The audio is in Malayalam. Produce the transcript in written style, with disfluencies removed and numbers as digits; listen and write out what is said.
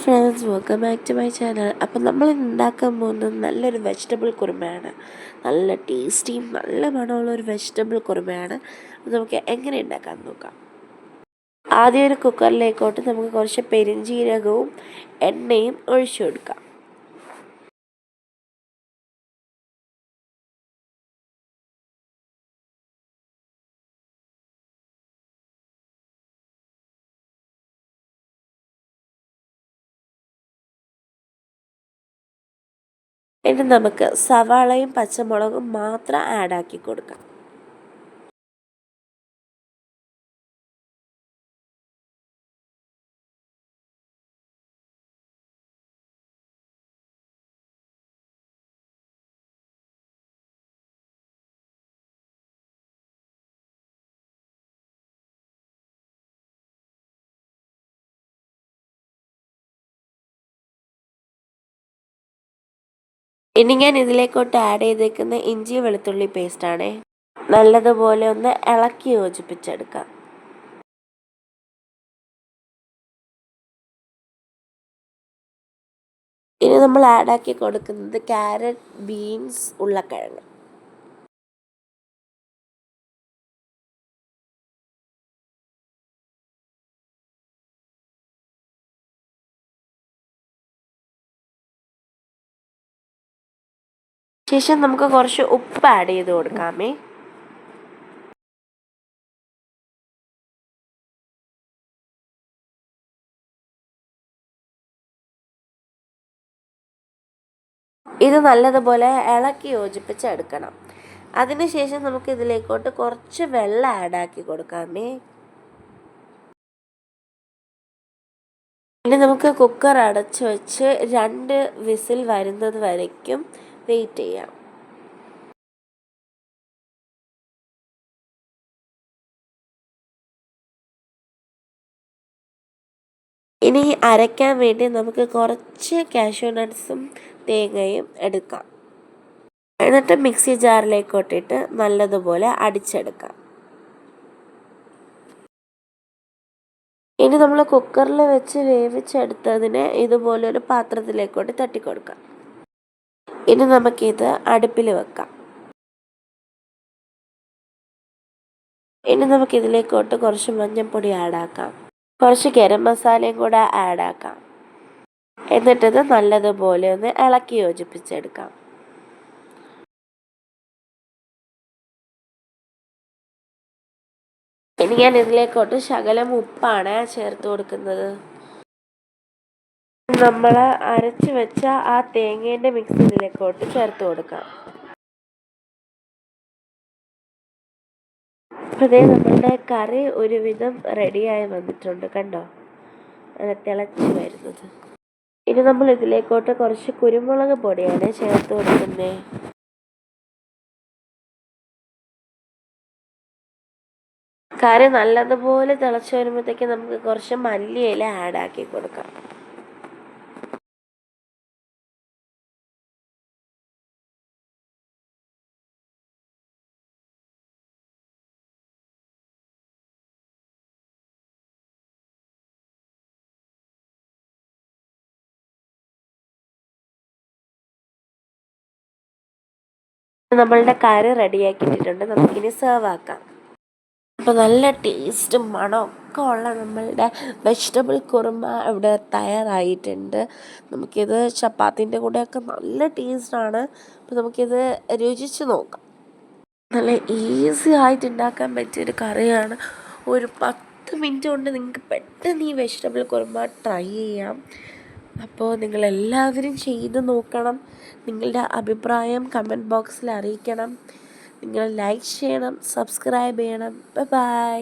Friends, welcome back to my channel. Appam നമ്മൾ ഉണ്ടാക്കാൻ പോകുന്നത് നല്ലൊരു വെജിറ്റബിൾ കുറുമയാണ്. നല്ല ടേസ്റ്റിയും നല്ല മണമുള്ള ഒരു വെജിറ്റബിൾ കുറുമയാണ്. അത് നമുക്ക് എങ്ങനെ ഉണ്ടാക്കാൻ നോക്കാം. ആദ്യം ഒരു കുക്കറിലേക്കോട്ട് നമുക്ക് കുറച്ച് പെരിഞ്ജീരകവും എണ്ണയും ഒഴിച്ചു കൊടുക്കാം. ഇനി നമുക്ക് സവാളയും പച്ചമുളകും മാത്രം ആഡാക്കി കൊടുക്കാം. ഇനി ഞാൻ ഇതിലേക്കോട്ട് ആഡ് ചെയ്തേക്കുന്ന ഇഞ്ചി വെളുത്തുള്ളി പേസ്റ്റാണ്. നല്ലതുപോലെ ഒന്ന് ഇളക്കി യോജിപ്പിച്ചെടുക്കാം. ഇനി നമ്മൾ ആഡാക്കി കൊടുക്കുന്നത് ക്യാരറ്റ്, ബീൻസ്, ഉരുളക്കിഴങ്ങ്. ശേഷം നമുക്ക് കുറച്ച് ഉപ്പ് ആഡ് ചെയ്ത് കൊടുക്കാമേ. ഇത് നല്ലതുപോലെ ഇളക്കി യോജിപ്പിച്ചെടുക്കണം. അതിനുശേഷം നമുക്ക് ഇതിലേക്കോട്ട് കുറച്ച് വെള്ളം ആഡാക്കി കൊടുക്കാമേ. ഇനി നമുക്ക് കുക്കർ അടച്ച് വെച്ച് 2 വിസിൽ വരുന്നത് വരയ്ക്കും വെയിറ്റ് ചെയ്യാം. ഇനി അരയ്ക്കാൻ വേണ്ടി നമുക്ക് കുറച്ച് കാഷ്യൂ നട്ട്സും തേങ്ങയും എടുക്കാം. എന്നിട്ട് മിക്സി ജാറിലേക്കോട്ടിട്ട് നല്ലതുപോലെ അടിച്ചെടുക്കാം. ഇനി നമ്മൾ കുക്കറിൽ വെച്ച് വേവിച്ചെടുത്തതിനെ ഇതുപോലൊരു പാത്രത്തിലേക്കോട്ട് തട്ടിക്കൊടുക്കാം. ഇനി നമുക്കിത് അടുപ്പിൽ വെക്കാം. ഇനി നമുക്കിതിലേക്കോട്ട് കുറച്ച് മഞ്ഞൾപ്പൊടി ആഡാക്കാം. കുറച്ച് ഗരം മസാലയും കൂടെ ആഡാക്കാം. എന്നിട്ടിത് നല്ലതുപോലെ ഒന്ന് ഇളക്കി യോജിപ്പിച്ചെടുക്കാം. ഇനി ഞാൻ ഇതിലേക്കോട്ട് ശകലം ഉപ്പാണ് ചേർത്ത് കൊടുക്കുന്നത്. നമ്മൾ അരച്ച് വെച്ച ആ തേങ്ങേൻ്റെ മിക്സ് ഇതിലേക്കോട്ട് ചേർത്ത് കൊടുക്കാം. അതേ നമ്മളുടെ കറി ഒരുവിധം റെഡിയായി വന്നിട്ടുണ്ട്, കണ്ടോ, തിളച്ച് വരുന്നത്. ഇനി നമ്മൾ ഇതിലേക്കോട്ട് കുറച്ച് കുരുമുളക് പൊടിയാണ് ചേർത്ത് കൊടുക്കുന്നത്. കറി നല്ലതുപോലെ തിളച്ച് വരുമ്പോഴത്തേക്ക് നമുക്ക് കുറച്ച് മല്ലിയില ആഡാക്കി കൊടുക്കാം. നമ്മളുടെ കറി റെഡിയാക്കിയിട്ടുണ്ട്. നമുക്കിനി സെർവ് ആക്കാം. അപ്പോൾ നല്ല ടേസ്റ്റും മണമൊക്കെ ഉള്ള നമ്മളുടെ വെജിറ്റബിൾ കുറുമ ഇവിടെ തയ്യാറായിട്ടുണ്ട്. നമുക്കിത് ചപ്പാത്തിൻ്റെ കൂടെയൊക്കെ നല്ല ടേസ്റ്റാണ്. അപ്പോൾ നമുക്കിത് രുചിച്ച് നോക്കാം. നല്ല ഈസി ആയിട്ട് ഉണ്ടാക്കാൻ പറ്റിയൊരു കറിയാണ്. ഒരു 10 മിനിറ്റ് കൊണ്ട് നിങ്ങൾക്ക് പെട്ടെന്ന് ഈ വെജിറ്റബിൾ കുറുമ ട്രൈ ചെയ്യാം. അപ്പോൾ നിങ്ങളെല്ലാവരും ചെയ്ത് നോക്കണം. നിങ്ങളുടെ അഭിപ്രായം കമൻറ്റ് ബോക്സിൽ അറിയിക്കണം. നിങ്ങൾ ലൈക്ക് ചെയ്യണം, സബ്സ്ക്രൈബ് ചെയ്യണം. ബൈ.